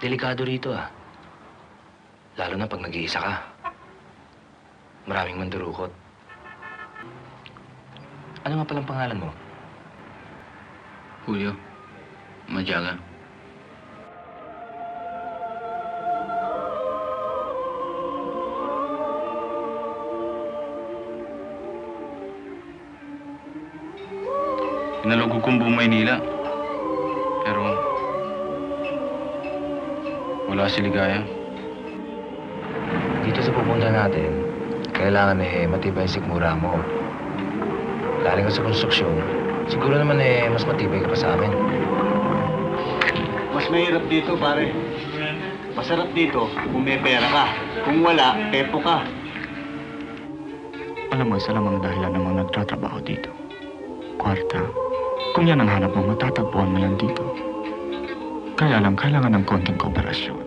Delikado rito ah. Lalo na pag nag-iisa ka. Maraming mandurukot. Ano nga palang pangalan mo? Julio. Madyaga. Pinalugog kong buong Maynila. Pero wala si Ligaya. Dito sa pupunta natin, kailangan matibay ang sikmura mo. Galing ka sa konstruksyon, siguro naman mas matibay ka pa sa amin. Mas mahirap dito, pare. Masarap dito kung may pera ka. Kung wala, tepo ka. Alam mo, isa lamang dahilan ng mga nagtatrabaho dito. Kwarta. Kung yan ang hanap mo, matatagpuan mo yan dito. Kaya lang, kailangan ng konting kooperasyon.